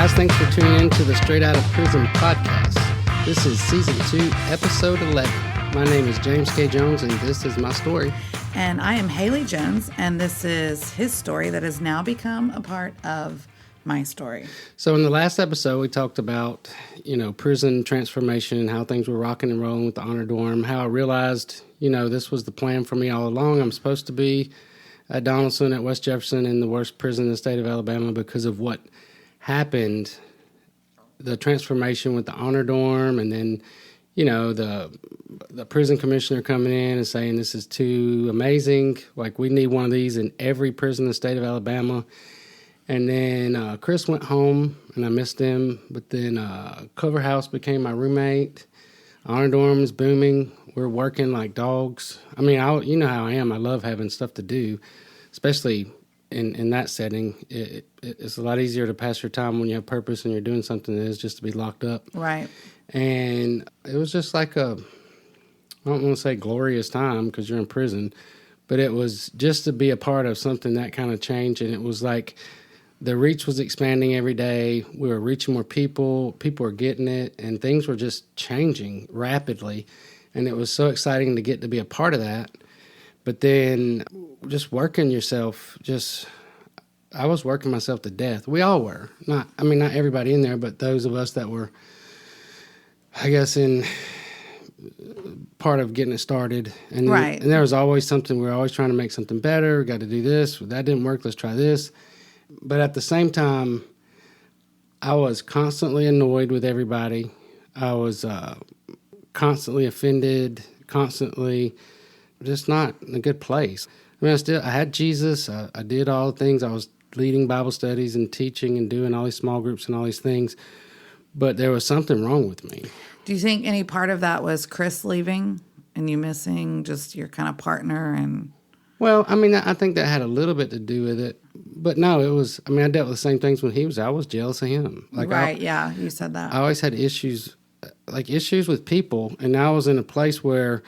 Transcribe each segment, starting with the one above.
guys, thanks for tuning in to the Straight Out of Prison podcast. This is Season 2, Episode 11. My name is James K. Jones, and this is my story. And I am Haley Jones, and this is his story that has now become a part of my story. So in the last episode, we talked about, prison transformation and how things were rocking and rolling with the honor dorm, how I realized, this was the plan for me all along. I'm supposed to be at Donaldson at West Jefferson in the worst prison in the state of Alabama because of what happened, the transformation with the honor dorm, and then, the prison commissioner coming in and saying this is too amazing. Like, we need one of these in every prison in the state of Alabama. And then Chris went home, and I missed him. But then Cover House became my roommate. Honor dorm is booming. We're working like dogs. I mean, you know how I am. I love having stuff to do, especially in that setting. It's a lot easier to pass your time when you have purpose and you're doing something than it is just to be locked up. Right. And it was just like I don't want to say glorious time because you're in prison, but it was just to be a part of something that kind of changed. And it was like the reach was expanding every day. We were reaching more people. People were getting it, and things were just changing rapidly. And it was so exciting to get to be a part of that. But then just working yourself, I was working myself to death. We all were. Not everybody in there, but those of us that were, I guess, in part of getting it started. And, right. And there was always something. We were always trying to make something better. We got to do this. That didn't work. Let's try this. But at the same time, I was constantly annoyed with everybody. I was constantly offended, constantly just not in a good place. I mean, I had Jesus. I did all the things. I was leading Bible studies and teaching and doing all these small groups and all these things. But there was something wrong with me. Do you think any part of that was Chris leaving and you missing just your kind of partner? And well, I think that had a little bit to do with it. But no, it was, I dealt with the same things when he was. I was jealous of him. Yeah, you said that. I always had issues with people. And I was in a place where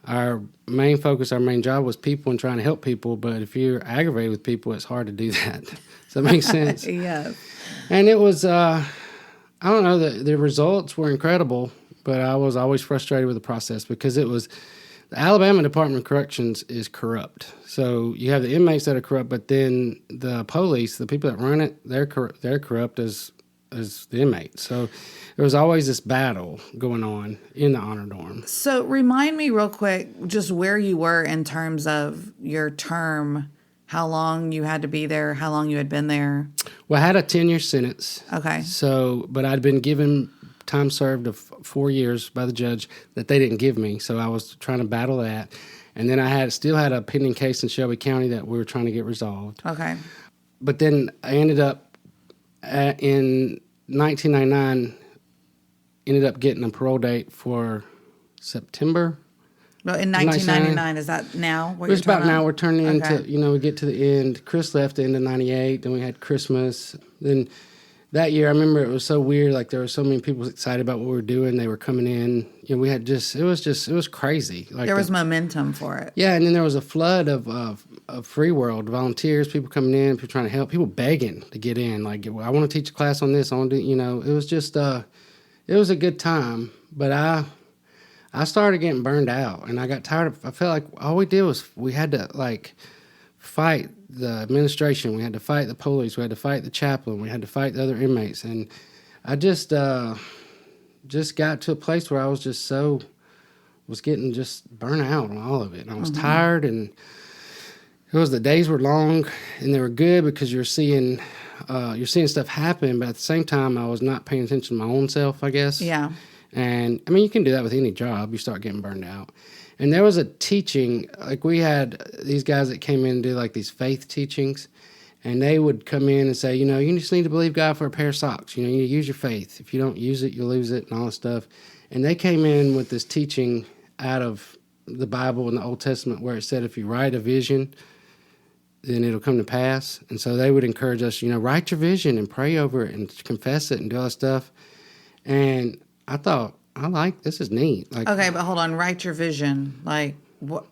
our main focus, our main job was people and trying to help people. But if you're aggravated with people, it's hard to do that. Does that make sense? Yes. And it was, I don't know, the results were incredible, but I was always frustrated with the process because it was, the Alabama Department of Corrections is corrupt. So you have the inmates that are corrupt, but then the police, the people that run it, they're corrupt as the inmates. So there was always this battle going on in the honor dorm. So remind me real quick just where you were in terms of your term, how long you had to be there, how long you had been there. Well, I had a 10-year sentence. Okay. But I'd been given time served of 4 years by the judge that they didn't give me. So I was trying to battle that. And then I still had a pending case in Shelby County that we were trying to get resolved. Okay. But then I ended up in 1999, ended up getting a parole date for September. Well, in 1999, is that now? It was about now. We're turning into, we get to the end. Chris left the end of 98. Then we had Christmas. Then that year, I remember it was so weird. Like, there were so many people excited about what we were doing. They were coming in. We had it was crazy. Like, there was momentum for it. Yeah, and then there was a flood of free world volunteers, people coming in, people trying to help, people begging to get in. Like, I want to teach a class on this. I want to do, it was just, it was a good time. But I started getting burned out, and I got tired I felt like all we did was we had to, fight the administration. We had to fight the police. We had to fight the chaplain. We had to fight the other inmates. And I just got to a place where I was was getting just burnt out on all of it. And I was tired, and the days were long, and they were good because you're seeing stuff happen, but at the same time, I was not paying attention to my own self, I guess. Yeah. And, you can do that with any job. You start getting burned out. And there was a teaching, we had these guys that came in and do, these faith teachings, and they would come in and say, you just need to believe God for a pair of socks. You need to use your faith. If you don't use it, you'll lose it and all this stuff. And they came in with this teaching out of the Bible and the Old Testament where it said if you write a vision, then it'll come to pass. And so they would encourage us, write your vision and pray over it and confess it and do all that stuff. And I thought, this is neat. Okay, but hold on. Write your vision. What?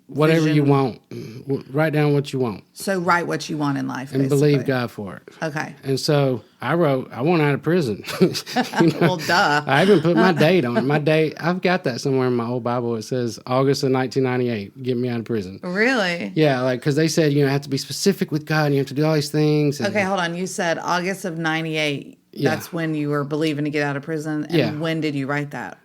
whatever you vision. want. Write down what you want So write what you want in life, and basically. believe God for it. Okay. And so I wrote, I want out of prison. Well, duh. I even put my date on it. My date, I've got that somewhere in my old Bible. It says August of 1998, get me out of prison. Really? Yeah, like, because they said, you have to be specific with God and you have to do all these things. And, Okay, hold on. You said August of 98. Yeah. That's when you were believing to get out of prison. And Yeah. when did you write that?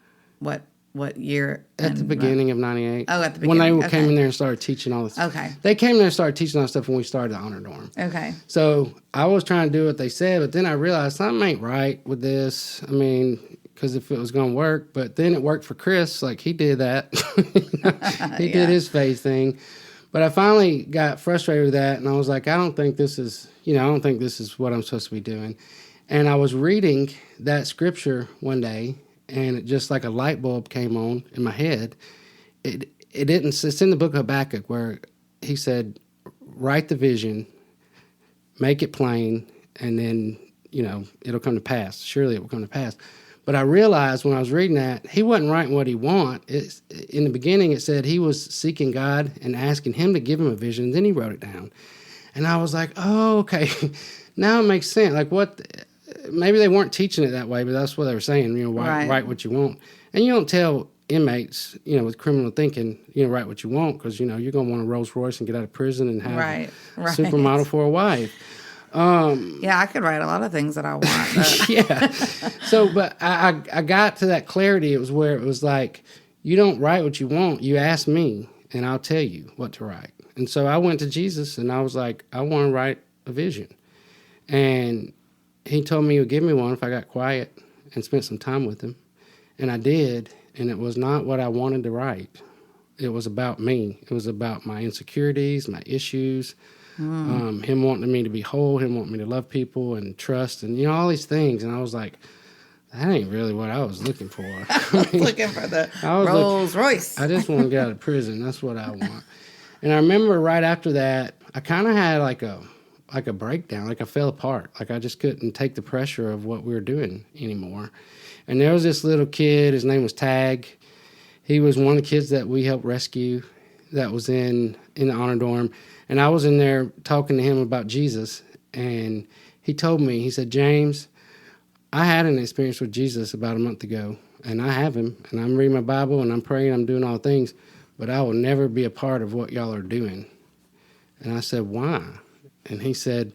What year? At the beginning of 98. Oh, at the When beginning. they came in there and started teaching all this. Okay. They came in there and started teaching all this stuff when we started the honor dorm. Okay. So I was trying to do what they said, but then I realized something ain't right with this. I mean, because if it was going to work, but then it worked for Chris. Like, he did that. He did his faith thing. But I finally got frustrated with that, and I was like, I don't think this is what I'm supposed to be doing. And I was reading that scripture one day, and it just like a light bulb came on in my head. It's in the book of Habakkuk where he said, write the vision, make it plain, and then, it'll come to pass. Surely it will come to pass. But I realized when I was reading that, he wasn't writing what he wanted. In the beginning, it said he was seeking God and asking him to give him a vision, and then he wrote it down. And I was like, oh, okay. Now it makes sense. Like, maybe they weren't teaching it that way, but that's what they were saying, write what you want. And you don't tell inmates, with criminal thinking, write what you want, because, you're going to want a Rolls Royce and get out of prison and have a supermodel for a wife. Yeah, I could write a lot of things that I want. But. Yeah. So, but I got to that clarity. It was where it was like, you don't write what you want. You ask me, and I'll tell you what to write. And so I went to Jesus, and I was like, I want to write a vision. And he told me he would give me one if I got quiet and spent some time with him. And I did, and it was not what I wanted to write. It was about me. It was about my insecurities, my issues, him wanting me to be whole, him wanting me to love people and trust, and, all these things. And I was like, that ain't really what I was looking for. Looking for the Rolls Royce. I just want to get out of prison. That's what I want. And I remember right after that, I kind of had like a breakdown, like I fell apart. Like I just couldn't take the pressure of what we were doing anymore. And there was this little kid, his name was Tag. He was one of the kids that we helped rescue that was in the honor dorm. And I was in there talking to him about Jesus. And he told me, he said, James, I had an experience with Jesus about a month ago. And I have him. And I'm reading my Bible and I'm praying, I'm doing all things. But I will never be a part of what y'all are doing. And I said, why? And he said,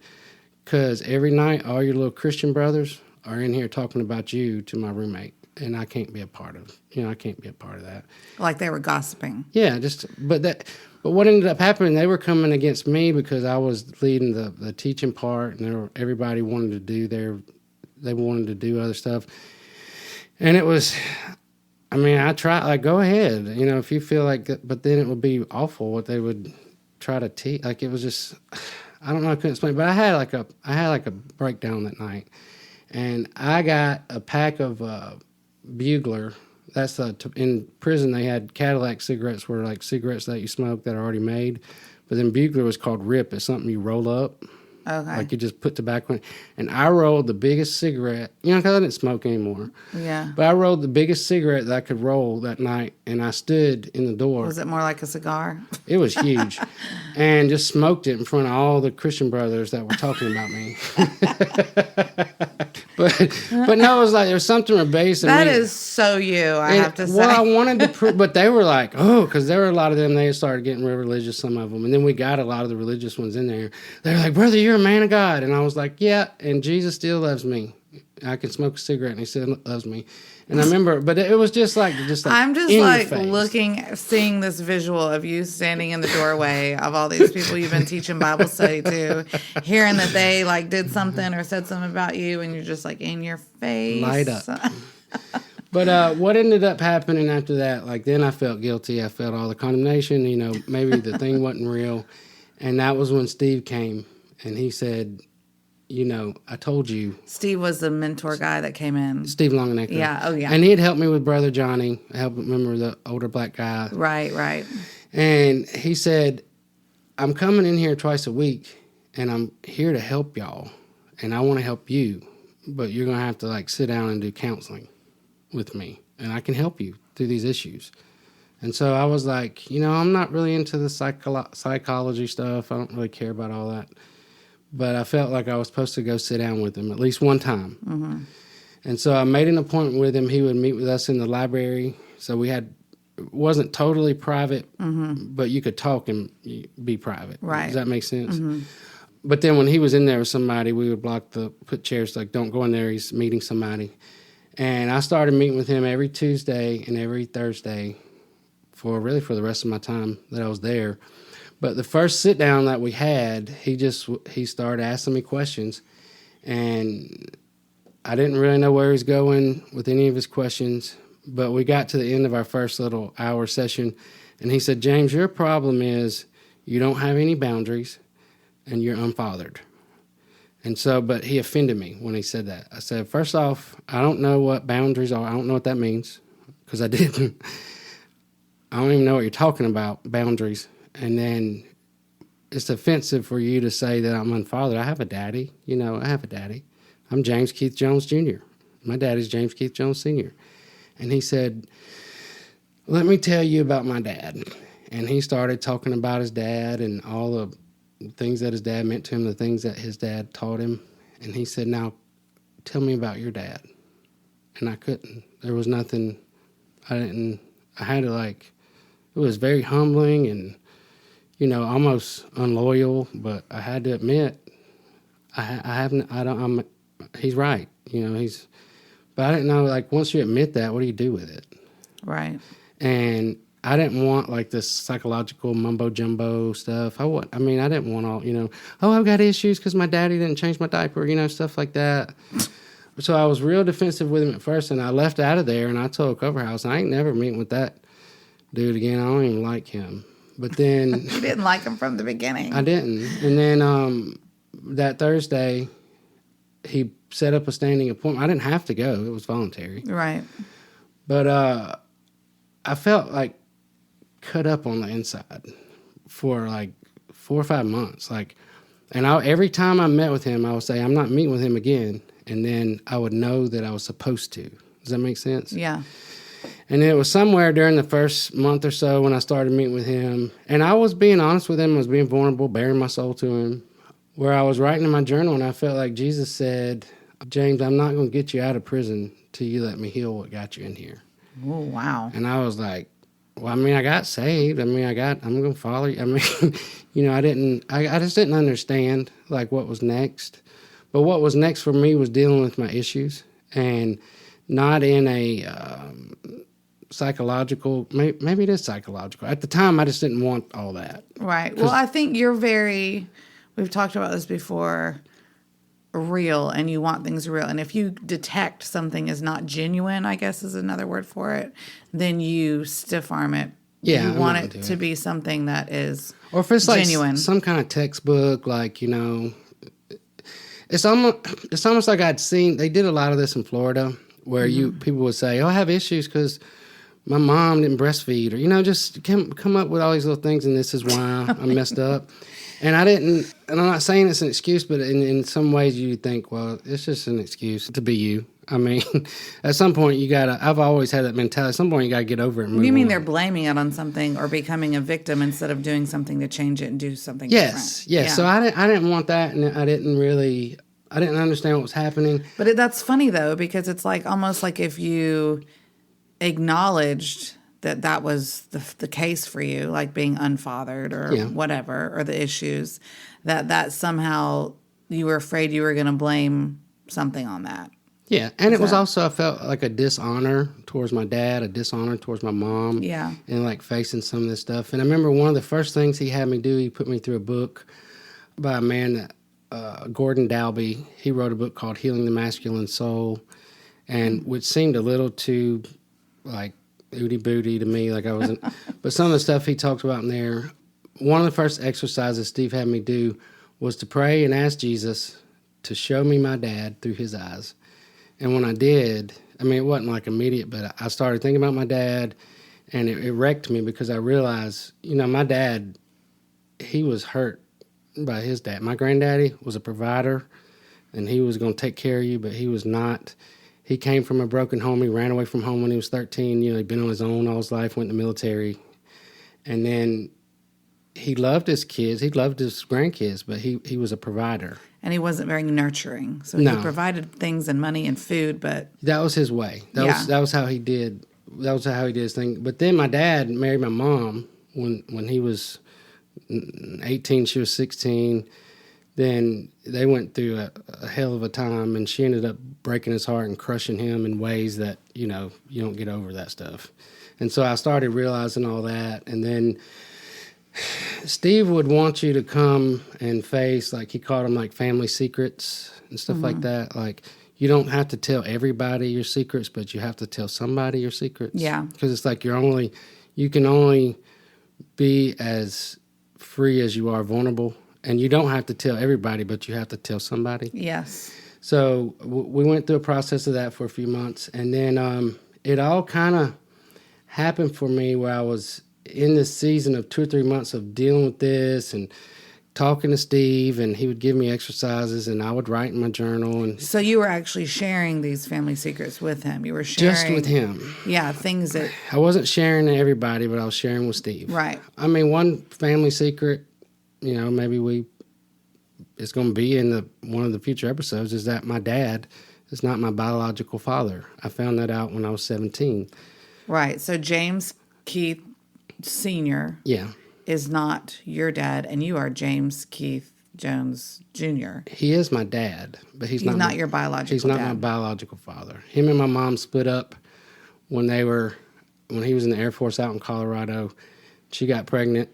because every night all your little Christian brothers are in here talking about you to my roommate. And I can't be a part of, I can't be a part of that. Like they were gossiping. Yeah, but what ended up happening, they were coming against me because I was leading the teaching part, and everybody wanted to do other stuff. And it was, I tried, like, go ahead, if you feel like that, but then it would be awful what they would try to teach. Like, it was just, I don't know, I couldn't explain, but I had like a breakdown that night. And I got a pack of Bugler. That's in prison they had Cadillac cigarettes were like cigarettes that you smoke that are already made. But then Bugler was called Rip. It's something you roll up. Okay. Like you just put tobacco in. And I rolled the biggest cigarette, because I didn't smoke anymore. Yeah. But I rolled the biggest cigarette that I could roll that night, and I stood in the door. Was it more like a cigar? It was huge. And just smoked it in front of all the Christian brothers that were talking about me. But no, it was like there's something rebellious in me. That is so you, I have to say. Well, I wanted to prove, but they were like, because there were a lot of them, they started getting real religious, some of them. And then we got a lot of the religious ones in there. They were like, brother, you're a man of God. And I was like, yeah, and Jesus still loves me. I can smoke a cigarette and he still loves me. And I remember, but it was just like I'm just like seeing this visual of you standing in the doorway of all these people you've been teaching Bible study to, hearing that they like did something or said something about you, and you're just like in your face. Light up. But what ended up happening after that, like then I felt guilty. I felt all the condemnation, maybe the thing wasn't real. And that was when Steve came and he said, I told you. Steve was the mentor guy that came in. Steve Longenecker. Yeah, oh yeah. And he had helped me with Brother Johnny. I helped remember the older black guy. Right. And he said, I'm coming in here twice a week, and I'm here to help y'all, and I want to help you, but you're going to have to, like, sit down and do counseling with me, and I can help you through these issues. And so I was like, I'm not really into the psychology stuff. I don't really care about all that. But I felt like I was supposed to go sit down with him at least one time. Mm-hmm. And so I made an appointment with him. He would meet with us in the library. So it wasn't totally private, but you could talk and be private. Right. Does that make sense? Mm-hmm. But then when he was in there with somebody, we would put chairs, like, don't go in there, he's meeting somebody. And I started meeting with him every Tuesday and every Thursday for the rest of my time that I was there. But the first sit down that we had, he started asking me questions, and I didn't really know where he was going with any of his questions. But we got to the end of our first little hour session, and he said, James, your problem is you don't have any boundaries, and you're unfathered. And so, but he offended me when he said that. I said, first off, I don't know what boundaries are. I don't know what that means, because I didn't. I don't even know what you're talking about, boundaries. And then it's offensive for you to say that I'm unfathered. I have a daddy. I have a daddy. I'm James Keith Jones Jr. My daddy's James Keith Jones Sr. And he said, let me tell you about my dad. And he started talking about his dad and all the things that his dad meant to him, the things that his dad taught him. And he said, now, tell me about your dad. And I couldn't. There was nothing. I had to, it was very humbling and, almost unloyal, but I had to admit, he's right. But I didn't know, once you admit that, what do you do with it? Right. And I didn't want, this psychological mumbo-jumbo stuff. I didn't want all, I've got issues because my daddy didn't change my diaper, stuff like that. So I was real defensive with him at first, and I left out of there, and I told Cover House, I ain't never meeting with that dude again. I don't even like him. But then... You didn't like him from the beginning. I didn't. And then that Thursday, he set up a standing appointment. I didn't have to go. It was voluntary. Right. But I felt cut up on the inside for 4 or 5 months. And every time I met with him, I would say, I'm not meeting with him again. And then I would know that I was supposed to. Does that make sense? Yeah. And it was somewhere during the first month or so when I started meeting with him. And I was being honest with him. I was being vulnerable, bearing my soul to him. Where I was writing in my journal, and I felt like Jesus said, James, I'm not going to get you out of prison till you let me heal what got you in here. Oh, wow. And I was like, well, I got saved. I'm going to follow you. I just didn't understand what was next. But what was next for me was dealing with my issues, and not in a psychological, maybe it is psychological. At the time, I just didn't want all that. Right. Well, I think you're we've talked about this before, real, and you want things real. And if you detect something is not genuine, I guess is another word for it, then you stiff arm it. Yeah, you want it to be something that is or if it's genuine. Some kind of textbook, it's almost like I'd seen, they did a lot of this in Florida, where people would say, I have issues because my mom didn't breastfeed, or, just come up with all these little things, and this is why I'm messed up. And and I'm not saying it's an excuse, but in some ways you think, well, it's just an excuse to be you. At some point I've always had that mentality. At some point you got to get over it and move You mean on. they're blaming it on something or becoming a victim instead of doing something to change it and do something Yes. different? Yeah. So I didn't want that, and I didn't understand what was happening. But that's funny, though, because it's almost like if you acknowledged that was the case for you, like being unfathered or whatever, or the issues, that somehow you were afraid you were going to blame something on that. Yeah, and it was also, I felt like a dishonor towards my dad, a dishonor towards my mom. Yeah. And facing some of this stuff. And I remember one of the first things he had me do, he put me through a book by a man, Gordon Dalby. He wrote a book called Healing the Masculine Soul, and which seemed a little too ooty booty to me, I wasn't. But some of the stuff he talked about in there, one of the first exercises Steve had me do was to pray and ask Jesus to show me my dad through his eyes. And when I did, it wasn't immediate, but I started thinking about my dad, and it wrecked me because I realized, my dad, he was hurt by his dad. My granddaddy was a provider, and he was going to take care of you, but he was not. he came from a broken home. He ran away from home when he was 13. He'd been on his own all his life, went in the military. And then he loved his kids. He loved his grandkids, but he was a provider. And he wasn't very nurturing. So No. he provided things and money and food, but... That was his way. That was how he did. That was how he did his thing. But then my dad married my mom when he was 18, she was 16. Then they went through a hell of a time, and she ended up breaking his heart and crushing him in ways that, you don't get over that stuff. And so I started realizing all that. And then Steve would want you to come and face, like he called them like family secrets and stuff like that. Like, you don't have to tell everybody your secrets, but you have to tell somebody your secrets. Yeah. Because it's like you can only be as free as you are vulnerable. And you don't have to tell everybody, but you have to tell somebody. Yes. So we went through a process of that for a few months. And then it all kind of happened for me where I was in this season of 2 or 3 months of dealing with this and talking to Steve, and he would give me exercises, and I would write in my journal. And so you were actually sharing these family secrets with him. You were sharing... Just with him. Yeah, things that... I wasn't sharing to everybody, but I was sharing with Steve. Right. I mean, one family secret... maybe it's going to be in one of the future episodes, is that my dad is not my biological father. I found that out when I was 17. Right. So James Keith Sr. is not your dad, and you are James Keith Jones Jr. He is my dad, but he's not your biological dad. He's not my biological father. Him and my mom split up when he was in the Air Force out in Colorado. She got pregnant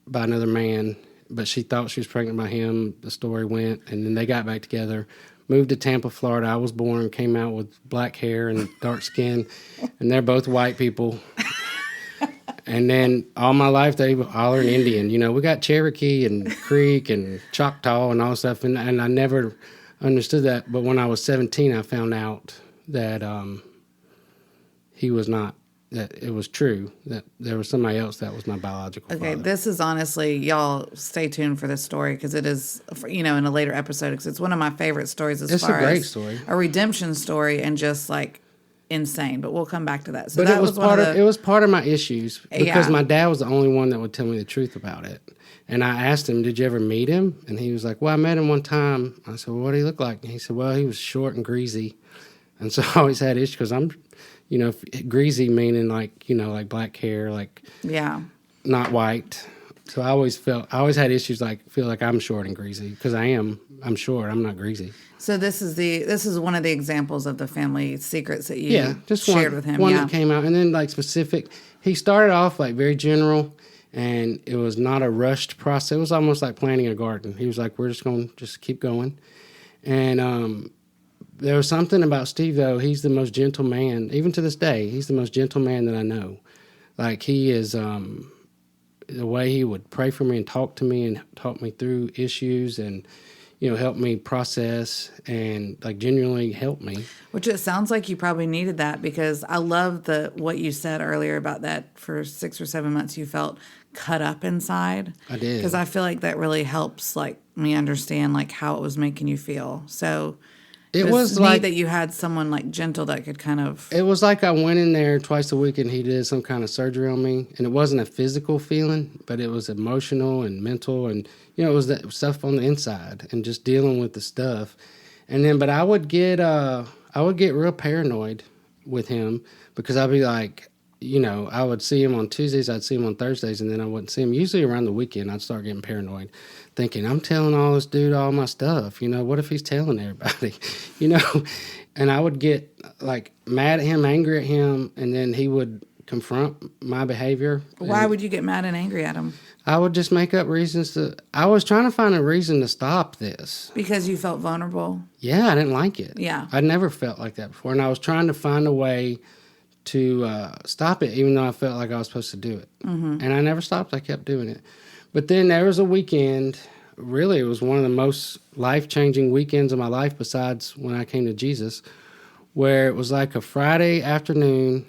by another man, but she thought she was pregnant by him, the story went, and then they got back together, moved to Tampa, Florida. I was born, came out with black hair and dark skin, and they're both white people. And then all my life they were hollering Indian. We got Cherokee and Creek and Choctaw and all stuff, and I never understood that. But when I was 17, I found out that he was not. That it was true, that there was somebody else that was my biological father. Okay, this is honestly, y'all stay tuned for this story because it is, in a later episode, because it's one of my favorite stories It's a great story. A redemption story and just like insane. But we'll come back to that. So but that it was part of my issues because my dad was the only one that would tell me the truth about it. And I asked him, "Did you ever meet him?" And he was like, "Well, I met him one time." I said, "Well, what did he look like?" And he said, "Well, he was short and greasy." And so I always had issues because I'm... greasy meaning like black hair, not white. So I always had issues feel like I'm short and greasy because I'm short. I'm not greasy. So this is one of the examples of the family secrets that you just shared with him. One that came out, and then specific. He started off very general, and it was not a rushed process. It was almost like planting a garden. He was like, "We're just going to keep going," and there was something about Steve, though. He's the most gentle man, even to this day. He's the most gentle man that I know. He is, the way he would pray for me and talk to me and talk me through issues and, help me process and, genuinely help me. Which it sounds like you probably needed that because I love what you said earlier about that for 6 or 7 months you felt cut up inside. I did. Because I feel like that really helps, me understand, how it was making you feel. So... It was neat that you had someone gentle that could kind of... It was like I went in there twice a week and he did some kind of surgery on me. And it wasn't a physical feeling, but it was emotional and mental. And, it was that stuff on the inside and just dealing with the stuff. And then, but I would get real paranoid with him because I'd be I would see him on Tuesdays, I'd see him on Thursdays, and then I wouldn't see him. Usually around the weekend, I'd start getting paranoid, thinking, I'm telling this dude all my stuff. What if he's telling everybody? And I would get, mad at him, angry at him, and then he would confront my behavior. Why would you get mad and angry at him? I would just make up reasons I was trying to find a reason to stop this. Because you felt vulnerable? Yeah, I didn't like it. Yeah. I'd never felt like that before, and I was trying to find a way to stop it, even though I felt like I was supposed to do it. Mm-hmm. And I never stopped. I kept doing it. But then there was a weekend, really it was one of the most life-changing weekends of my life besides when I came to Jesus, where it was like a Friday afternoon,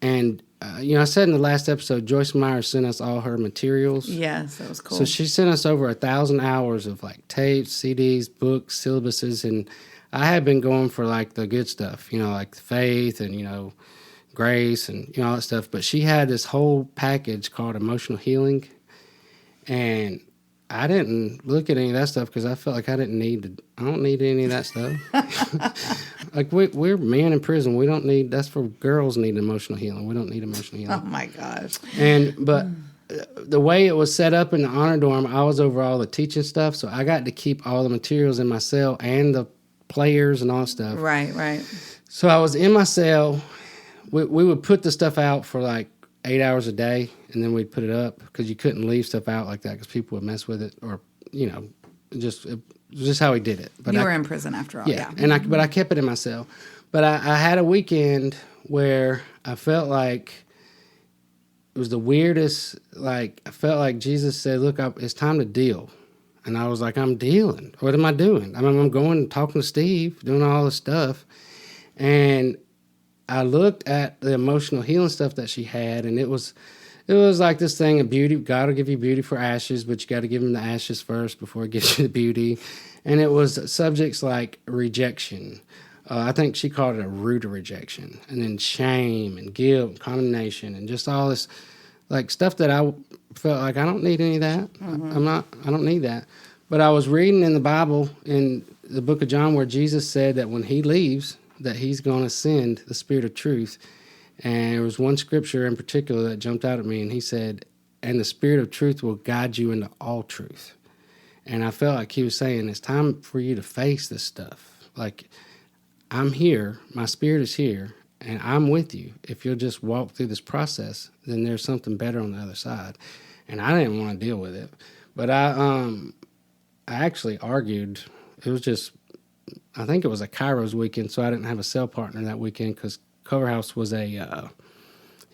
and I said in the last episode, Joyce Meyer sent us all her materials. Yes, that was cool. So she sent us over 1,000 hours of tapes, CDs, books, syllabuses, and I had been going for like the good stuff, like faith and, grace and, all that stuff. But she had this whole package called emotional healing. And I didn't look at any of that stuff because I felt like I don't need any of that stuff. Like we're men in prison. We don't need, that's for girls need emotional healing. We don't need emotional healing. Oh my gosh. But the way it was set up in the honor dorm, I was over all the teaching stuff. So I got to keep all the materials in my cell and the players and all that stuff. Right. So I was in my cell. We would put the stuff out for like 8 hours a day, and then we'd put it up because you couldn't leave stuff out like that because people would mess with it, or just how we did it. But you were in prison after all, yeah. But I kept it in my cell. But I had a weekend where I felt like it was the weirdest. Like I felt like Jesus said, "Look, it's time to deal," and I was like, "I'm dealing. What am I doing? I'm going and talking to Steve, doing all this stuff," and I looked at the emotional healing stuff that she had, and it was like this thing of beauty. God will give you beauty for ashes, but you got to give him the ashes first before he gives you the beauty. And it was subjects like rejection. I think she called it a root of rejection, and then shame and guilt and condemnation and just all this like stuff that I felt like I don't need any of that. I don't need that. But I was reading in the Bible in the book of John where Jesus said that when he leaves, that he's going to send the Spirit of truth. And there was one scripture in particular that jumped out at me, and he said, and the Spirit of truth will guide you into all truth. And I felt like he was saying, it's time for you to face this stuff. Like, I'm here, my Spirit is here, and I'm with you. If you'll just walk through this process, then there's something better on the other side. And I didn't want to deal with it. But I actually argued. It was just, I think it was a Kairos weekend, so I didn't have a cell partner that weekend because Coverhouse was he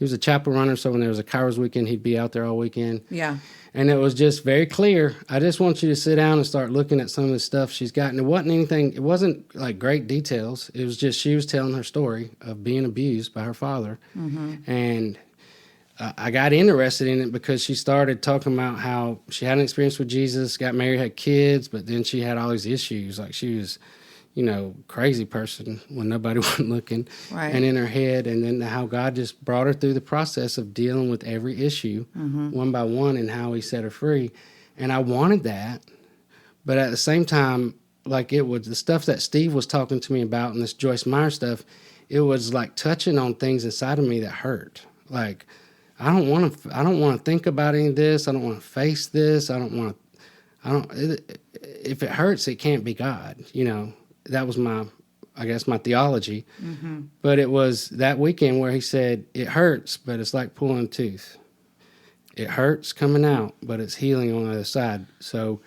was a chapel runner, so when there was a Kairos weekend, he'd be out there all weekend. Yeah. And it was just very clear. I just want you to sit down and start looking at some of the stuff she's got. And it wasn't like great details. It was just she was telling her story of being abused by her father. Mm-hmm. And I got interested in it because she started talking about how she had an experience with Jesus, got married, had kids, but then she had all these issues. Like she was, crazy person when nobody wasn't looking. Right. And in her head, and then how God just brought her through the process of dealing with every issue one by one and how he set her free. And I wanted that. But at the same time, like it was the stuff that Steve was talking to me about and this Joyce Meyer stuff, it was like touching on things inside of me that hurt. Like, I don't want to think about any of this. I don't want to face this. If it hurts, it can't be God, That was my theology. Mm-hmm. But it was that weekend where he said, it hurts, but it's like pulling a tooth. It hurts coming out, but it's healing on the other side. So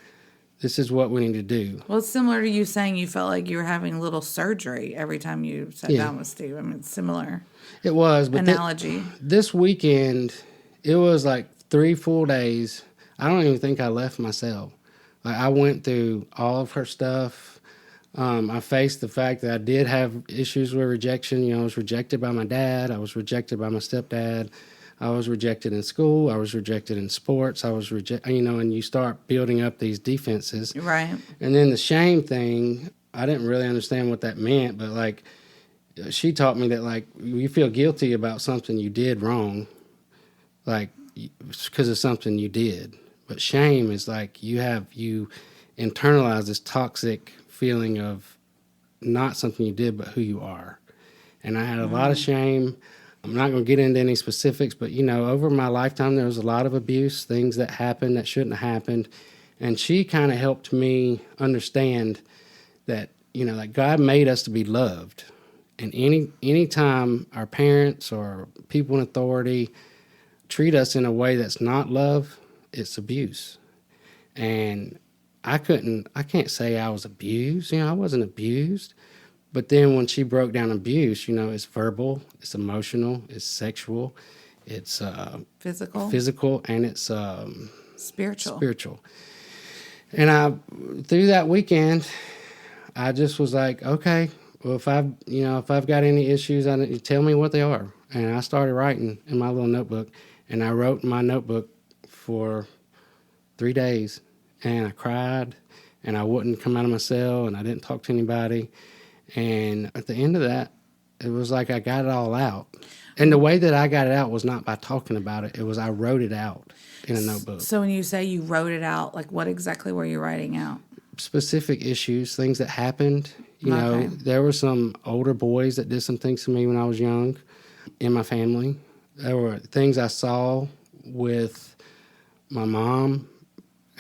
this is what we need to do. Well, it's similar to you saying you felt like you were having a little surgery every time you sat down with Steve. I mean, it's similar. It was. But analogy. This weekend, it was like 3 full days. I don't even think I left my cell. Like I went through all of her stuff. I faced the fact that I did have issues with rejection. I was rejected by my dad. I was rejected by my stepdad. I was rejected in school. I was rejected in sports. I was rejected, and you start building up these defenses. Right. And then the shame thing, I didn't really understand what that meant, but like she taught me that like you feel guilty about something you did wrong, like because of something you did. But shame is like you internalize this toxic feeling of not something you did, but who you are. And I had a lot of shame. I'm not going to get into any specifics, but, over my lifetime, there was a lot of abuse, things that happened that shouldn't have happened. And she kind of helped me understand that, like God made us to be loved. And any time our parents or people in authority treat us in a way that's not love, it's abuse. And I can't say I was abused. I wasn't abused. But then when she broke down abuse, it's verbal, it's emotional, it's sexual, it's physical, and it's spiritual. And through that weekend, I just was like, okay, well, if I've got any issues, you tell me what they are. And I started writing in my little notebook, and I wrote in my notebook for 3 days. And I cried, and I wouldn't come out of my cell, and I didn't talk to anybody. And at the end of that, it was like I got it all out. And the way that I got it out was not by talking about it. It was I wrote it out in a notebook. So when you say you wrote it out, like what exactly were you writing out? Specific issues, things that happened. You know, there were some older boys that did some things to me when I was young in my family. There were things I saw with my mom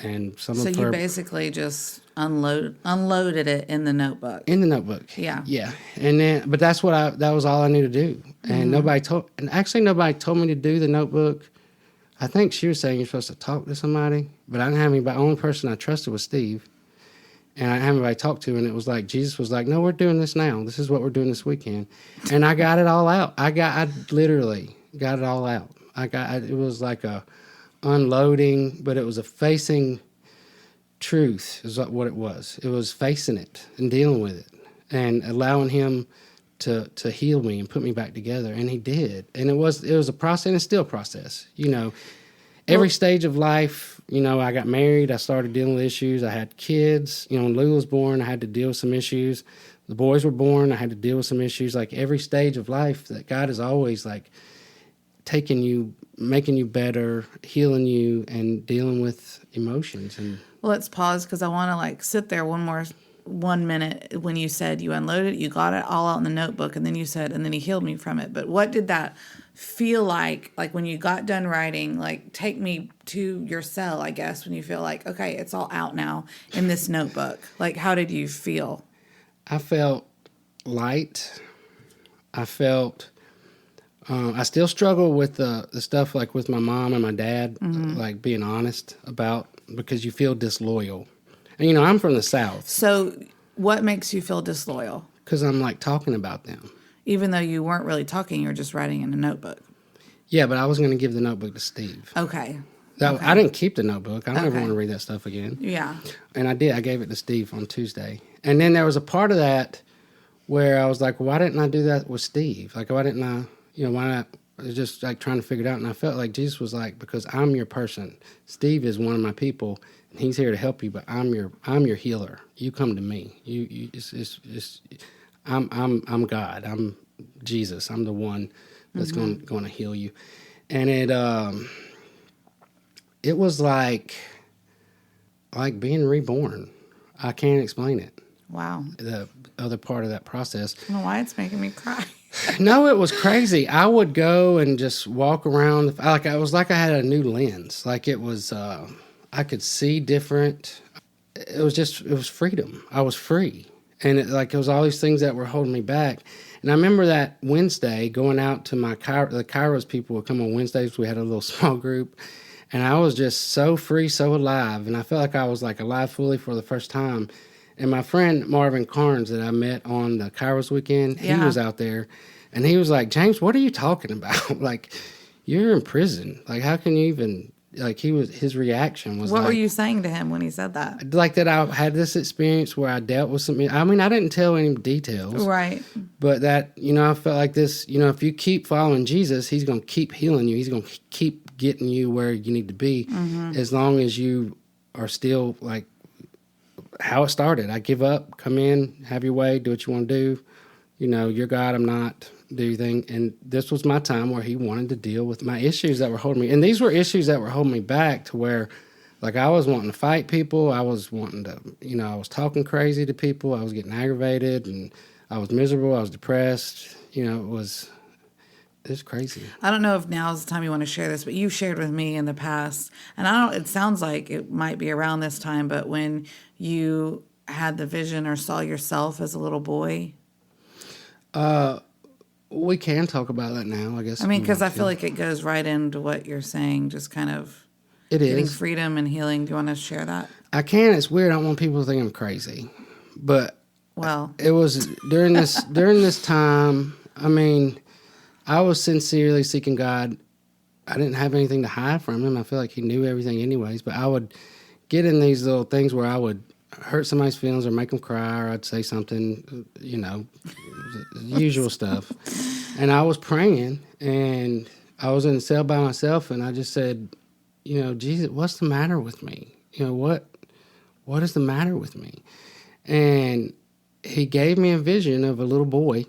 and some of her. So you basically just unloaded it in the notebook. In the notebook. Yeah. Yeah. And then, but that was all I knew to do. And nobody told me to do the notebook. I think she was saying you're supposed to talk to somebody, but I didn't have anybody. The only person I trusted was Steve. And I didn't have anybody to talk to, and it was like, Jesus was like, no, we're doing this now. This is what we're doing this weekend. And I got it all out. I literally got it all out. It was like a unloading, but it was a facing truth is what it was. It was facing it and dealing with it and allowing him to heal me and put me back together. And he did. And it was a process, and it's still a process. You know, every stage of life, you know, I got married. I started dealing with issues. I had kids. You know, when Lou was born, I had to deal with some issues. The boys were born. I had to deal with some issues. Like every stage of life, that God is always like taking you, making you better, healing you, and dealing with emotions. And well, let's pause because I want to like sit there one minute when you said you unloaded it, you got it all out in the notebook, and then you said, and then he healed me from it. But what did that feel like when you got done writing? Like, take me to your cell, I guess, when you feel like, okay, it's all out now in this notebook. Like, how did you feel? I felt light. I felt, I still struggle with the stuff like with my mom and my dad, like being honest about, because you feel disloyal. And, you know, I'm from the South. So what makes you feel disloyal? Because I'm like talking about them. Even though you weren't really talking, you were just writing in a notebook. Yeah, but I was going to give the notebook to Steve. Okay. I didn't keep the notebook. I don't ever want to read that stuff again. Yeah. And I did. I gave it to Steve on Tuesday. And then there was a part of that where I was like, well, why didn't I do that with Steve? Like, why didn't I, why not? I was just like trying to figure it out. And I felt like Jesus was like, because I'm your person. Steve is one of my people. And he's here to help you, but I'm your healer. You come to me. I'm God. I'm Jesus. I'm the one that's going to heal you. And it was like being reborn. I can't explain it. Wow. The other part of that process. I don't know why it's making me cry. No, it was crazy. I would go and just walk around. It was like I had a new lens. Like it was, I could see different. It was freedom. I was free. And it was all these things that were holding me back. And I remember that Wednesday going out to the Kairos people would come on Wednesdays. We had a little small group. And I was just so free, so alive. And I felt like I was like alive fully for the first time. And my friend Marvin Carnes that I met on the Kairos weekend, he was out there. And he was like, James, what are you talking about? Like, you're in prison. Like, how can you even... Like his reaction was what were you saying to him when he said that? Like that I had this experience where I dealt with something. I mean, I didn't tell any details. Right. But that, I felt like this, if you keep following Jesus, he's going to keep healing you. He's going to keep getting you where you need to be as long as you are still like how it started. I give up, come in, have your way, do what you want to do. You're God, I'm not. Do your thing. And this was my time where he wanted to deal with my issues that were holding me. And these were issues that were holding me back to where, like, I was wanting to fight people. I was wanting to, I was talking crazy to people. I was getting aggravated and I was miserable. I was depressed. It was crazy. I don't know if now is the time you want to share this, but you've shared with me in the past. And it sounds like it might be around this time, but when you had the vision or saw yourself as a little boy. We can talk about that now, I guess. I mean, because I feel like it goes right into what you're saying, just kind of getting freedom and healing. Do you want to share that? I can. It's weird. I don't want people to think I'm crazy. But it was during this time, I mean, I was sincerely seeking God. I didn't have anything to hide from him. I feel like he knew everything anyways. But I would get in these little things where I would hurt somebody's feelings or make them cry, or I'd say something, usual stuff. And I was praying, and I was in the cell by myself, and I just said, Jesus, what's the matter with me? What is the matter with me? And he gave me a vision of a little boy,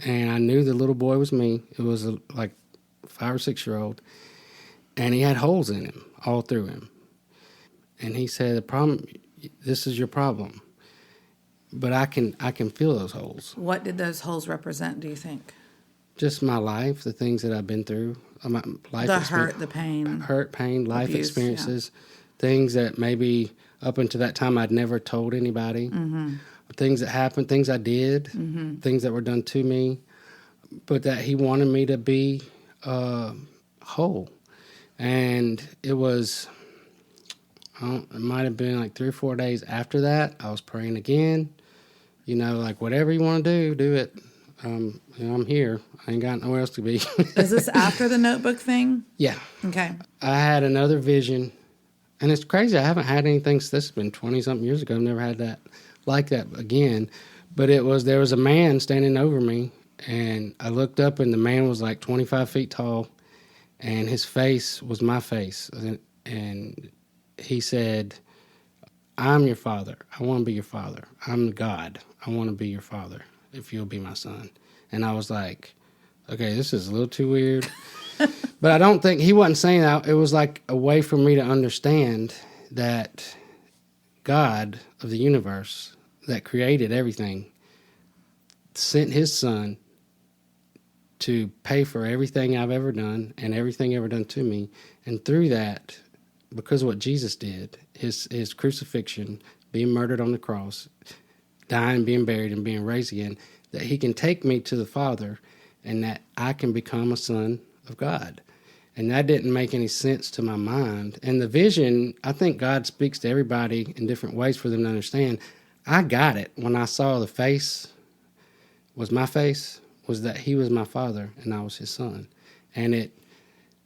and I knew the little boy was me. It was like 5 or 6 year old, and he had holes in him, all through him. And he said, "The problem, this is your problem, but I can fill those holes." What did those holes represent, do you think? Just my life, the things that I've been through, my life, the hurt, the pain, life abuse, experiences, things that maybe up until that time I'd never told anybody, things that happened, things I did, things that were done to me, but that he wanted me to be whole. And it was, it might have been like 3 or 4 days after that, I was praying again, like, whatever you want to do it. I'm here. I ain't got nowhere else to be. Is this after the notebook thing? Yeah. Okay. I had another vision, and it's crazy. I haven't had anything. This has been 20-something years ago. I've never had that like that again. But there was a man standing over me, and I looked up, and the man was like 25 feet tall, and his face was my face. And he said, "I'm your father. I want to be your father. I'm God. I want to be your father, if you'll be my son." And I was like, okay, this is a little too weird. But I don't think he wasn't saying that. It was like a way for me to understand that God of the universe that created everything sent his son to pay for everything I've ever done and everything ever done to me. And through that, because of what Jesus did, his crucifixion, being murdered on the cross, dying, being buried, and being raised again, that he can take me to the Father and that I can become a son of God. And that didn't make any sense to my mind. And the vision, I think God speaks to everybody in different ways for them to understand. I got it when I saw the face was my face, was that he was my father and I was his son. And it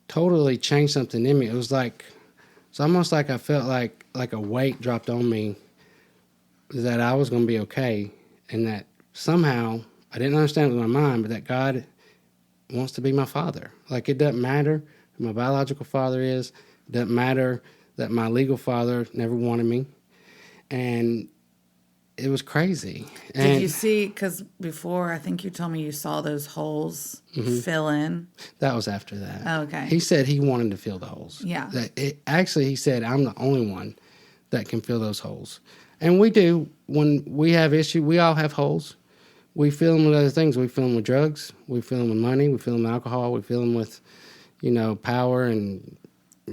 totally changed something in me. It's almost like I felt like a weight dropped on me, that I was going to be okay, and that somehow, I didn't understand it with my mind, but that God wants to be my father. Like, it doesn't matter who my biological father is. It doesn't matter that my legal father never wanted me. And it was crazy. Did you see, because before, I think you told me you saw those holes fill in. That was after that. Oh, okay. He said he wanted to fill the holes. Yeah. Actually, he said, I'm the only one that can fill those holes. And we do. When we have issues, we all have holes. We fill them with other things. We fill them with drugs. We fill them with money. We fill them with alcohol. We fill them with, power and...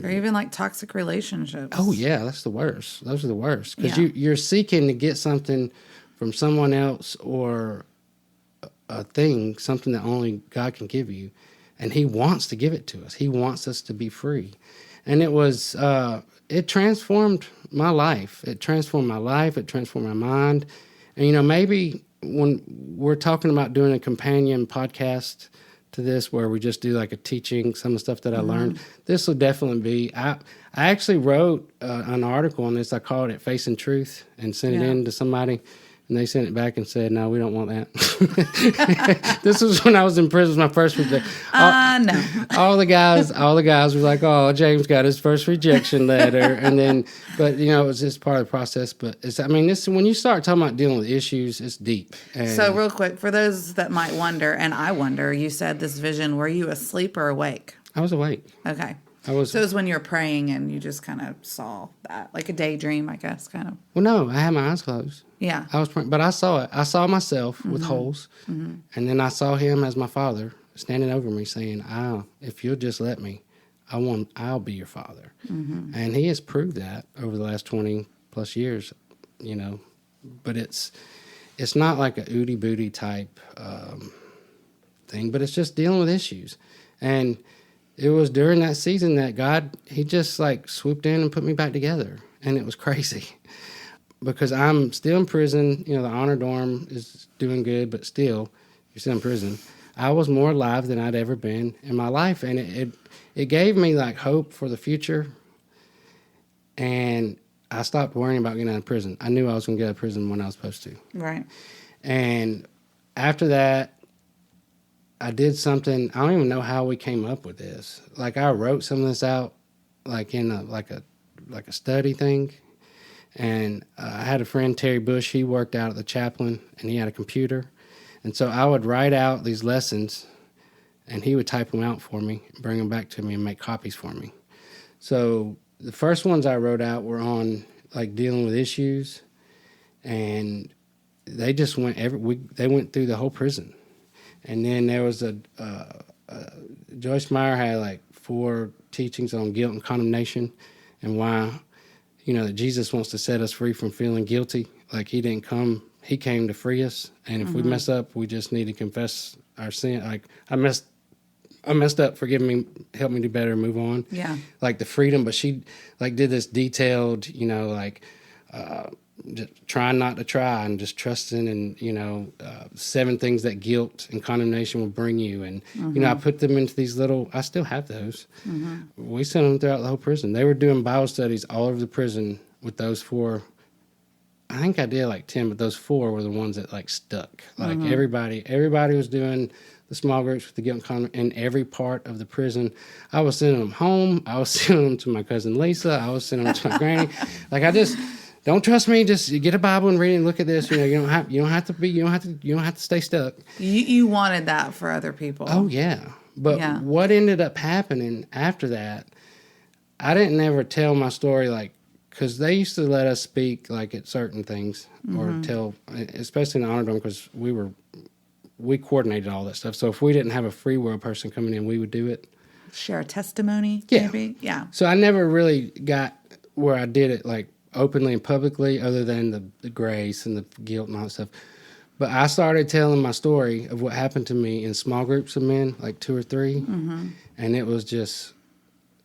Or even like toxic relationships. Oh, yeah, that's the worst. Those are the worst. Because you're seeking to get something from someone else or a thing, something that only God can give you. And he wants to give it to us. He wants us to be free. And it transformed my life. It transformed my life. It transformed my mind. And, maybe when we're talking about doing a companion podcast to this where we just do like a teaching, some of the stuff that I learned, this will definitely be... I actually wrote an article on this. I called it Facing Truth and sent it in to somebody. And they sent it back and said, "No, we don't want that." This was when I was in prison, my first rejection. No. All the guys were like, "Oh, James got his first rejection letter," and then, but it was just part of the process. But this when you start talking about dealing with issues, it's deep. And so, real quick, for those that might wonder, and I wonder, you said this vision. Were you asleep or awake? I was awake. Okay. So it was when you were praying and you just kind of saw that, like a daydream, I guess, kind of. Well, no, I had my eyes closed. Yeah. I was praying, but I saw it. I saw myself with holes, and then I saw him as my father standing over me saying, if you'll just let me, I'll be your father. And he has proved that over the last 20 plus years, but it's not like a ooty booty type thing, but it's just dealing with issues. And it was during that season that God, he just like swooped in and put me back together. And it was crazy because I'm still in prison. The honor dorm is doing good, but still, you're still in prison. I was more alive than I'd ever been in my life. And it gave me like hope for the future. And I stopped worrying about getting out of prison. I knew I was going to get out of prison when I was supposed to. Right. And after that, I did something. I don't even know how we came up with this. Like, I wrote some of this out, like in a study thing, And I had a friend, Terry Bush, he worked out at the Chaplain, and he had a computer. And so I would write out these lessons, and he would type them out for me, bring them back to me, and make copies for me. So the first ones I wrote out were on, like, dealing with issues, and they just went they went through the whole prison. And then there was Joyce Meyer had like 4 teachings on guilt and condemnation, and why, that Jesus wants to set us free from feeling guilty. Like, he came to free us. And if we mess up, we just need to confess our sin. Like, I messed up, forgive me, help me do better, move on. Yeah. Like the freedom, but she like did this detailed, just trying not to try and just trusting, and 7 things that guilt and condemnation will bring you. And I put them into these little, I still have those. We sent them throughout the whole prison. They were doing Bible studies all over the prison with those 4. I think I did like 10, but those 4 were the ones that like stuck. Like everybody was doing the small groups with the guilt and condemnation in every part of the prison. I was sending them home. I was sending them to my cousin Lisa. I was sending them to my granny. Like, I just, don't trust me. Just get a Bible and read it and look at this. You don't have to stay stuck. You wanted that for other people. Oh yeah. But what ended up happening after that, I didn't ever tell my story, like, because they used to let us speak like at certain things or tell, especially in the honor dorm, because we coordinated all that stuff. So if we didn't have a free will person coming in, we would do it. Share a testimony, yeah. maybe? Yeah. So I never really got where I did it like openly and publicly, other than the grace and the guilt and all that stuff. But I started telling my story of what happened to me in small groups of men, like 2 or 3. And it was just,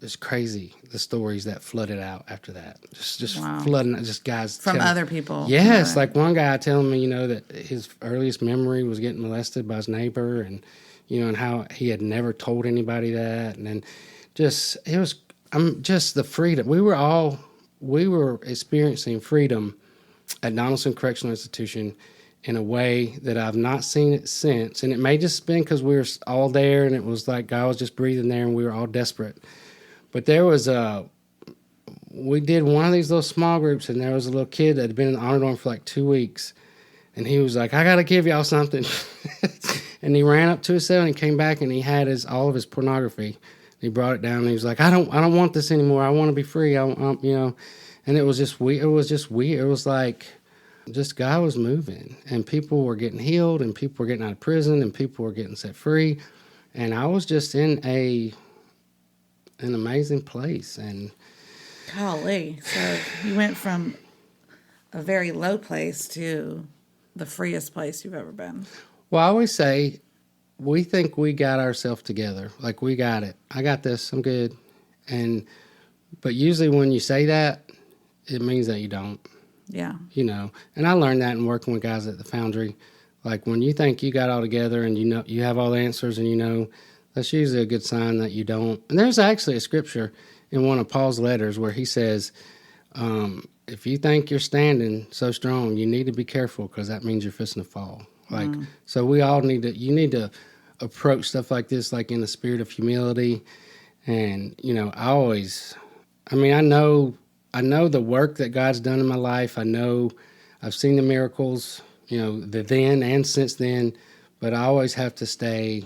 it's crazy, the stories that flooded out after that. Just wow. flooding, just guys. From other people. Yes, like one guy telling me, that his earliest memory was getting molested by his neighbor, and, and how he had never told anybody that. And then just the freedom. We were experiencing freedom at Donaldson Correctional Institution in a way that I've not seen it since. And it may just been because we were all there, and it was like God was just breathing there, and we were all desperate. But there was we did one of these little small groups, and there was a little kid that had been in the honor dorm for like 2 weeks. And he was like, I got to give y'all something. And he ran up to his cell, and he came back, and he had all of his pornography. He brought it down, and he was like, I don't want this anymore. I want to be free. And it was just weird. It was just weird. It was like, just God was moving, and people were getting healed, and people were getting out of prison, and people were getting set free. And I was just in an amazing place. And golly. So you went from a very low place to the freest place you've ever been. Well, I always say, we think we got ourselves together. Like, we got it. I got this. I'm good. But usually when you say that, it means that you don't. Yeah. And I learned that in working with guys at the Foundry. Like, when you think you got all together and you have all the answers, and that's usually a good sign that you don't. And there's actually a scripture in one of Paul's letters where he says, if you think you're standing so strong, you need to be careful, because that means you're fixing to fall. Like, so we all need to approach stuff like this, like in the spirit of humility. And, I know the work that God's done in my life. I know I've seen the miracles, the then and since then, but I always have to stay,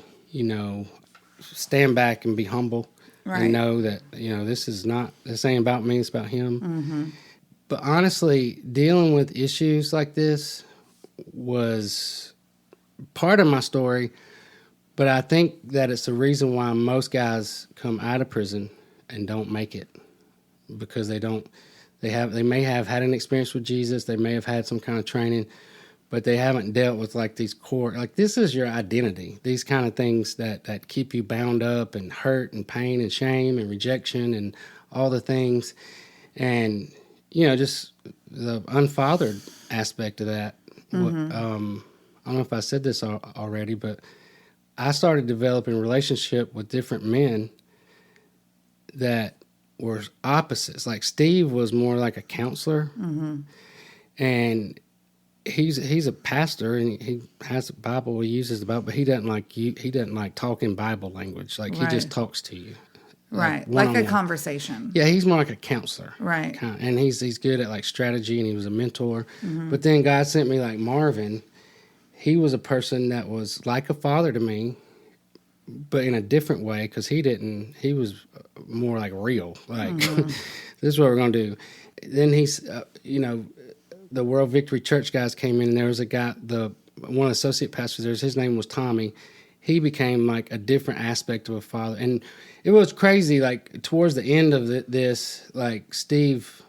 stand back and be humble. Right. And know that, this ain't about me, it's about him. But honestly, dealing with issues like this was part of my story, but I think that it's the reason why most guys come out of prison and don't make it, because they may have had an experience with Jesus, they may have had some kind of training, but they haven't dealt with like these core, like this is your identity, these kind of things that keep you bound up and hurt and pain and shame and rejection and all the things. And, just the unfathered aspect of that. I don't know if I said this already, but I started developing a relationship with different men that were opposites. Like, Steve was more like a counselor, and he's a pastor, and he has a Bible, he uses the Bible, but he doesn't like talking Bible language. Like, he just talks to you. Right. Like one-on-one. a conversation. Yeah, he's more like a counselor. Right. And he's good at like strategy, and he was a mentor. But then God sent me like Marvin. He was a person that was like a father to me, but in a different way, because he was more like real. Like, this is what we're going to do. Then he's, the World Victory Church guys came in, and there was a guy, one of the associate pastors there, his name was Tommy. He became like a different aspect of a father. And it was crazy, like towards the end of this, like Steve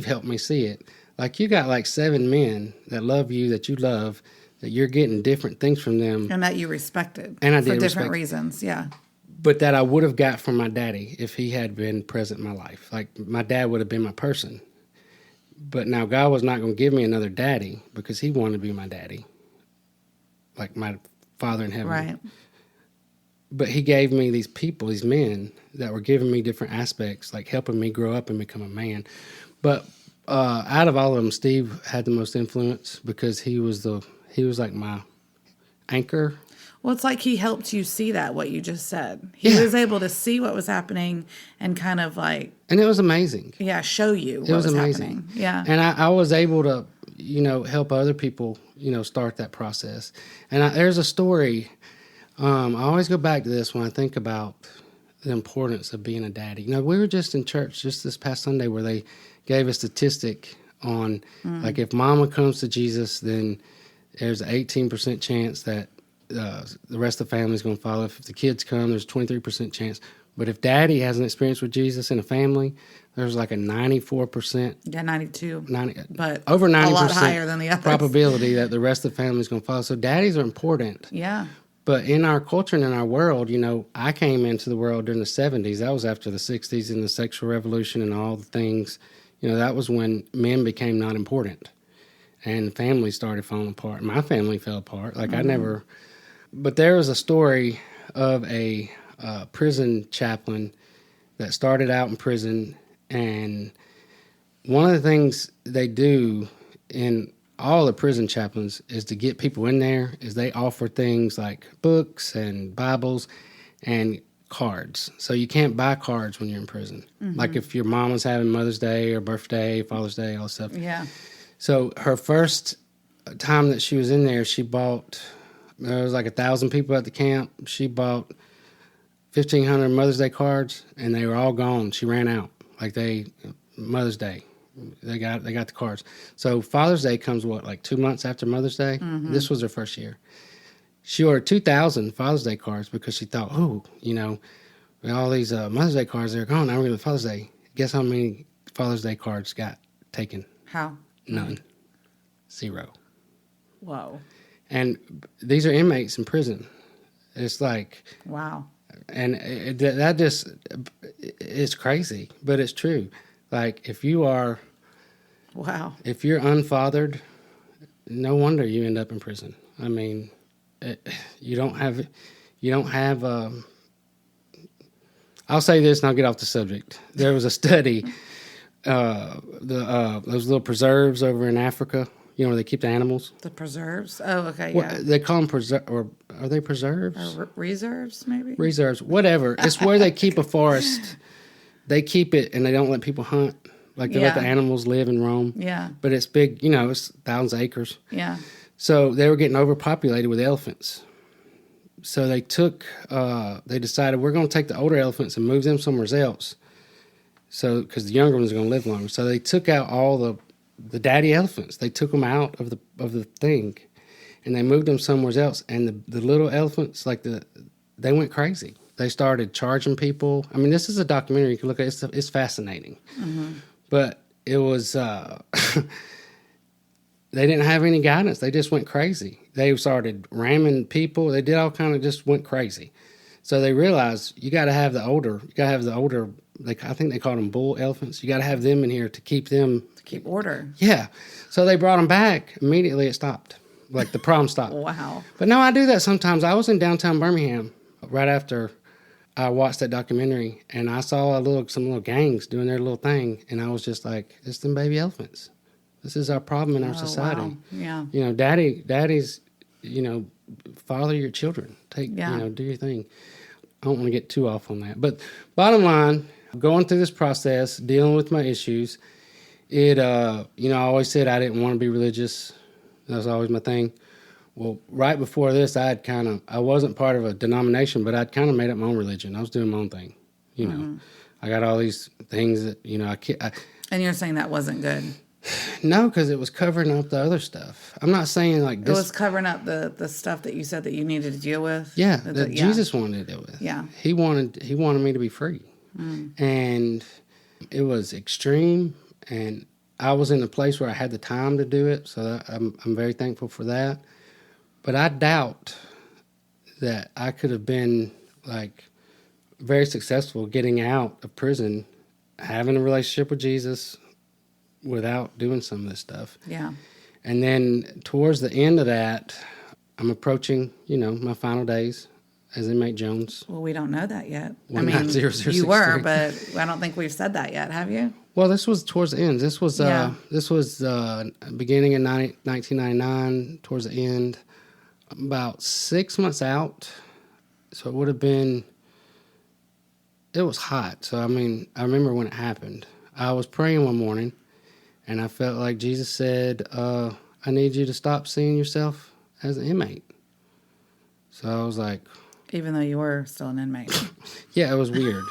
helped me see it. Like, you got like 7 men that love you, that you love, that you're getting different things from them. And that you respected. And I did for different reasons, yeah. But that I would have got from my daddy if he had been present in my life. Like, my dad would have been my person. But now God was not going to give me another daddy because he wanted to be my daddy. Like my Father in heaven. Right. But he gave me these people, these men, that were giving me different aspects, like helping me grow up and become a man. But out of all of them, Steve had the most influence because he was like my anchor. Well, it's like he helped you see what you just said. He was able to see what was happening and kind of like... And it was amazing. Yeah, show you what was happening. Yeah. And I was able to, help other people, start that process. And there's a story, I always go back to this when I think about the importance of being a daddy. We were just in church just this past Sunday where they gave a statistic on, like, if mama comes to Jesus, then there's an 18% chance that the rest of the family is going to follow. If the kids come, there's a 23% chance. But if daddy has an experience with Jesus in a family, there's like a 94%. Yeah, 92. But over 90%. A lot higher than the others. Probability that the rest of the family is going to follow. So daddies are important. Yeah. But in our culture and in our world, I came into the world during the 70s. That was after the 60s and the sexual revolution and all the things. That was when men became not important. And families started falling apart. My family fell apart. Like, I never... But there was a story of a prison chaplain that started out in prison, and one of the things they do in all the prison chaplains is to get people in there is they offer things like books and Bibles and cards. So you can't buy cards when you're in prison. Like if your mom was having Mother's Day or birthday, Father's Day, all that stuff. Yeah. So her first time that she was in there, she bought... There was like 1,000 people at the camp. She bought 1,500 Mother's Day cards, and they were all gone. She ran out. Mother's Day, they got the cards. So Father's Day comes, like 2 months after Mother's Day? This was her first year. She ordered 2,000 Father's Day cards because she thought, with all these Mother's Day cards, they're gone. Now we're going to Father's Day. Guess how many Father's Day cards got taken? How? None. 0. Whoa. And these are inmates in prison. It's like... Wow. And that just... It's crazy, but it's true. Like, if you are... Wow. If you're unfathered, no wonder you end up in prison. I mean, you don't have... I'll say this and I'll get off the subject. There was a study, those little preserves over in Africa... where they keep the animals. The preserves? Oh, okay, yeah. They call them or are they preserves? Or reserves, maybe? Reserves, whatever. It's where they keep a forest. They keep it, and they don't let people hunt. Like, they let the animals live and roam. Yeah. But it's big, it's thousands of acres. Yeah. So they were getting overpopulated with elephants. So they decided, we're going to take the older elephants and move them somewhere else. So, because the younger ones are going to live longer. So they took out all the daddy elephants. They took them out of the thing, and they moved them somewhere else. And the little elephants, they went crazy. They started charging people. I mean, this is a documentary you can look at. It's fascinating. But it was, they didn't have any guidance. They just went crazy. They started ramming people. They did all kind of just went crazy. So they realized you got to have the older, I think they called them bull elephants. You got to have them in here to keep them. To keep order. Yeah. So they brought them back. Immediately it stopped. Like, the problem stopped. Wow. But no, I do that sometimes. I was in downtown Birmingham right after I watched that documentary, and I saw some little gangs doing their little thing, and I was just like, it's them baby elephants. This is our problem in our society. Wow. Yeah. Daddy's, father your children. Do your thing. I don't want to get too off on that. But bottom line, going through this process, dealing with my issues, I always said I didn't want to be religious. That was always my thing. Well, right before this, I wasn't part of a denomination, but I'd kind of made up my own religion. I was doing my own thing. I got all these things that, And you're saying that wasn't good? No, because it was covering up the other stuff. I'm not saying like this. It was covering up the stuff that you said that you needed to deal with? Yeah, that Jesus wanted to deal with. Yeah. He wanted me to be free. And it was extreme, and I was in a place where I had the time to do it, so I'm very thankful for that. But I doubt that I could have been like very successful getting out of prison, having a relationship with Jesus without doing some of this stuff. Yeah. And then towards the end of that, I'm approaching, my final days as Inmate Jones. Well, we don't know that yet. I 190063. You were, but I don't think we've said that yet, have you? Well, this was towards the end. This was beginning in 1999, towards the end, about 6 months out. So it would have been, it was hot. So, I remember when it happened. I was praying one morning, and I felt like Jesus said, I need you to stop seeing yourself as an inmate. So I was like... Even though you were still an inmate. Yeah, it was weird.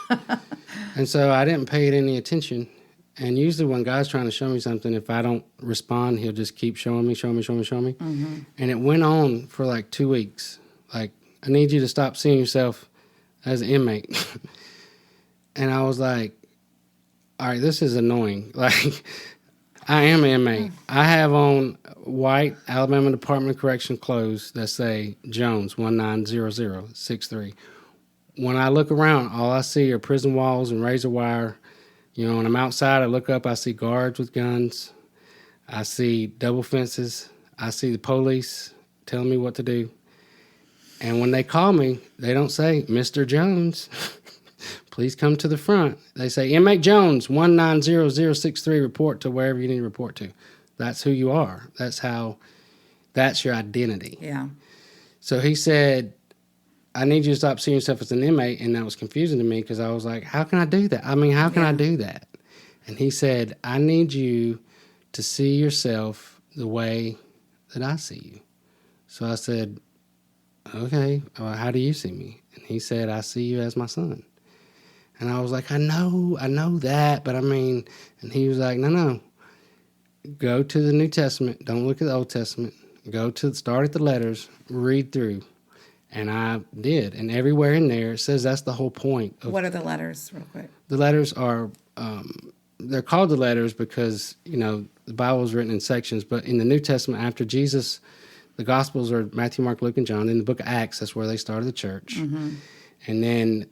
And so I didn't pay it any attention. And usually when God's trying to show me something, if I don't respond, he'll just keep showing me. Mm-hmm. And it went on for like 2 weeks. Like, I need you to stop seeing yourself as an inmate. And I was like, all right, this is annoying. Like, I am an inmate. I have on white Alabama Department of Correction clothes that say Jones 190063. When I look around, all I see are prison walls and razor wire. When I'm outside, I look up, I see guards with guns. I see double fences. I see the police telling me what to do. And when they call me, they don't say, Mr. Jones, please come to the front. They say, Inmate Jones, 190063, report to wherever you need to report to. That's who you are. That's your identity. Yeah. So he said, I need you to stop seeing yourself as an inmate. And that was confusing to me because I was like, how can I do that? How can I do that? And he said, I need you to see yourself the way that I see you. So I said, okay, well, how do you see me? And he said, I see you as my son. And I was like, I know that, but and he was like, no, go to the New Testament. Don't look at the Old Testament. Start at the letters, read through. And I did. And everywhere in there, it says that's the whole point. What are the letters, real quick? The letters are, they're called the letters because, the Bible is written in sections. But in the New Testament, after Jesus, the Gospels are Matthew, Mark, Luke, and John. In the book of Acts, that's where they started the church. Mm-hmm. And then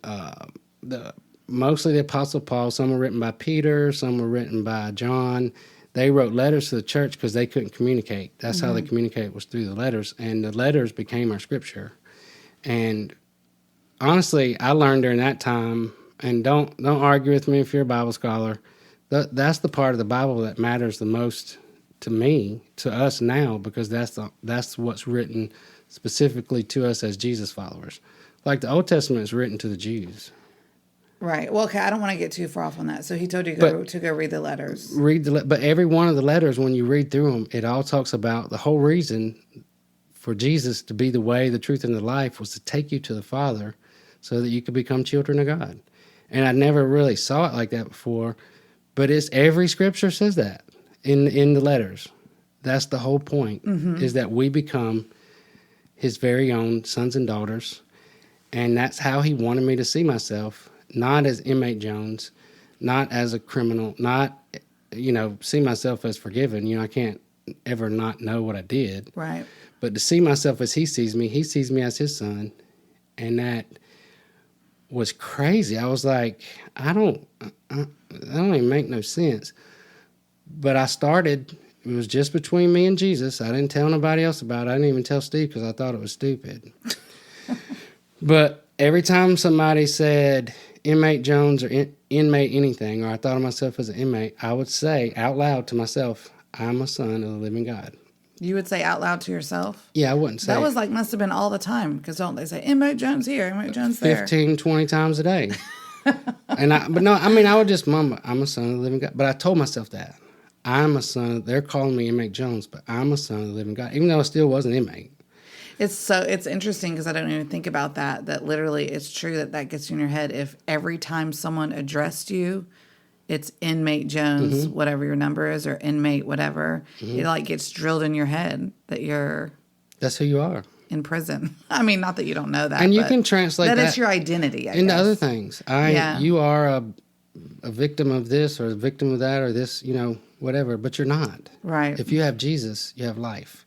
mostly the Apostle Paul, some were written by Peter, some were written by John. They wrote letters to the church because they couldn't communicate. That's how they communicated, was through the letters. And the letters became our scripture. And honestly, I learned during that time, and don't argue with me if you're a Bible scholar, that's the part of the Bible that matters the most to me, to us now, because that's what's written specifically to us as Jesus followers. Like the Old Testament is written to the Jews. Right. Well, okay, I don't want to get too far off on that. So he told you to go read the letters. But every one of the letters, when you read through them, it all talks about the whole reason for Jesus to be the way, the truth, and the life was to take you to the Father so that you could become children of God. And I never really saw it like that before, but every scripture says that in the letters. That's the whole point, is that we become his very own sons and daughters. And that's how he wanted me to see myself, not as Inmate Jones, not as a criminal, not, see myself as forgiven. I can't ever not know what I did. Right. But to see myself as he sees me as his son. And that was crazy. I was like, I don't even make no sense. But I started, it was just between me and Jesus. I didn't tell nobody else about it. I didn't even tell Steve because I thought it was stupid. But every time somebody said Inmate Jones or inmate anything, or I thought of myself as an inmate, I would say out loud to myself, I'm a son of the living God. You would say out loud to yourself? Yeah, I wouldn't say. That was like, must have been all the time. Because don't they say, Inmate Jones here, Inmate Jones there? 15, 20 times a day. I would just mumble, I'm a son of the living God. But I told myself that. I'm a son. They're calling me Inmate Jones, but I'm a son of the living God. Even though I still was an inmate. It's interesting because I don't even think about that literally it's true that gets you in your head. If every time someone addressed you, it's Inmate Jones, whatever your number is, or inmate, whatever, it like gets drilled in your head that that's who you are in prison. I mean, not that you don't know that. And you can translate that it's your identity, I into guess. other things. You are a victim of this or a victim of that or this, whatever, but you're not. Right. If you have Jesus, you have life.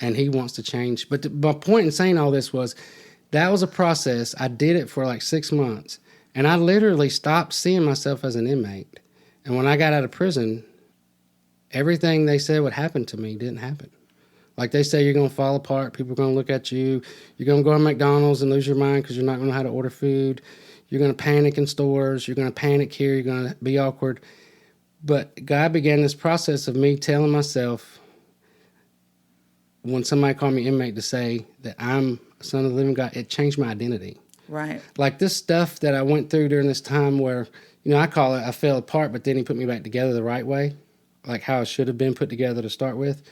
And he wants to change. But my point in saying all this was that was a process. I did it for like 6 months. And I literally stopped seeing myself as an inmate. And when I got out of prison, everything they said would happen to me didn't happen. Like they say, you're going to fall apart. People are going to look at you. You're going to go to McDonald's and lose your mind because you're not going to know how to order food. You're going to panic in stores. You're going to panic here. You're going to be awkward. But God began this process of me telling myself, when somebody called me inmate, to say that I'm a son of the living God, it changed my identity. Right. Like this stuff that I went through during this time where, I call it I fell apart, but then he put me back together the right way, like how I should have been put together to start with.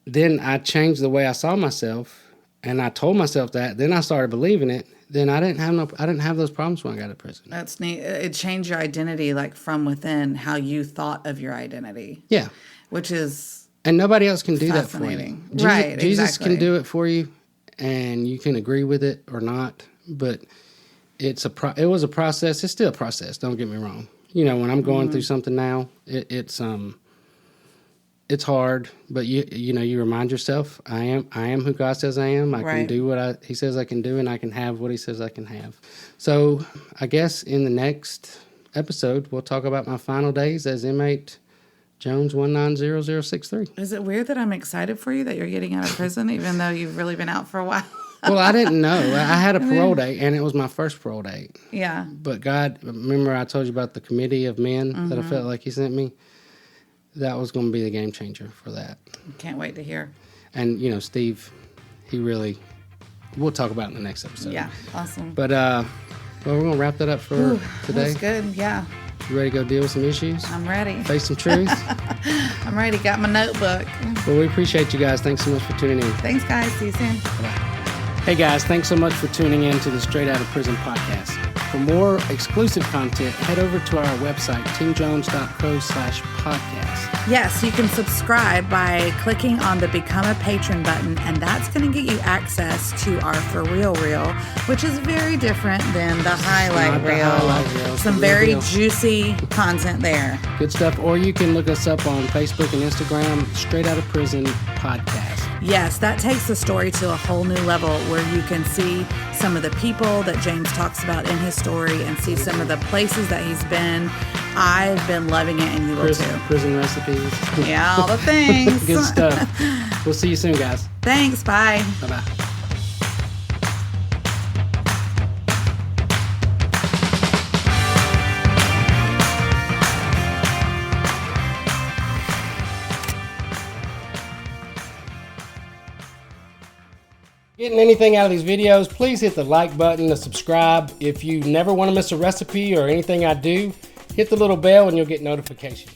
Then I changed the way I saw myself, and I told myself that. Then I started believing it. Then I didn't have those problems when I got to prison. That's neat. It changed your identity, like from within, how you thought of your identity. Yeah. Which is... And nobody else can do that for you. Jesus can do it for you, and you can agree with it or not. But it was a process. It's still a process. Don't get me wrong. When I'm going through something now, it's hard. But you remind yourself, I am who God says I am. I can do what He says I can do, and I can have what He says I can have. So I guess in the next episode, we'll talk about my final days as inmate Jones 190063. Is it weird that I'm excited for you that you're getting out of prison, even though you've really been out for a while? Well, I didn't know. I had a parole date, and it was my first parole date. Yeah. But God, remember I told you about the committee of men that I felt like He sent me? That was going to be the game changer for that. Can't wait to hear. And, Steve, we'll talk about it in the next episode. Yeah, awesome. But, we're going to wrap that up for today. That's good, yeah. You ready to go deal with some issues? I'm ready. Face some truths? I'm ready. Got my notebook. Well, we appreciate you guys. Thanks so much for tuning in. Thanks, guys. See you soon. Bye-bye. Hey, guys. Thanks so much for tuning in to the Straight Outta Prison podcast. For more exclusive content, head over to our website, teamjones.co/podcast. Yes, you can subscribe by clicking on the Become a Patron button, and that's going to get you access to our For Real Reel, which is very different than the highlight reel. Some very juicy content there. Good stuff. Or you can look us up on Facebook and Instagram, Straight Outta Prison Podcast. Yes, that takes the story to a whole new level where you can see some of the people that James talks about in his story and see some of the places that he's been. I've been loving it, and you will too. Prison recipes. Yeah, all the things. Good stuff. We'll see you soon, guys. Thanks. Bye. Bye-bye. Getting anything out of these videos, please hit the like button, the subscribe. If you never want to miss a recipe or anything I do, hit the little bell and you'll get notifications.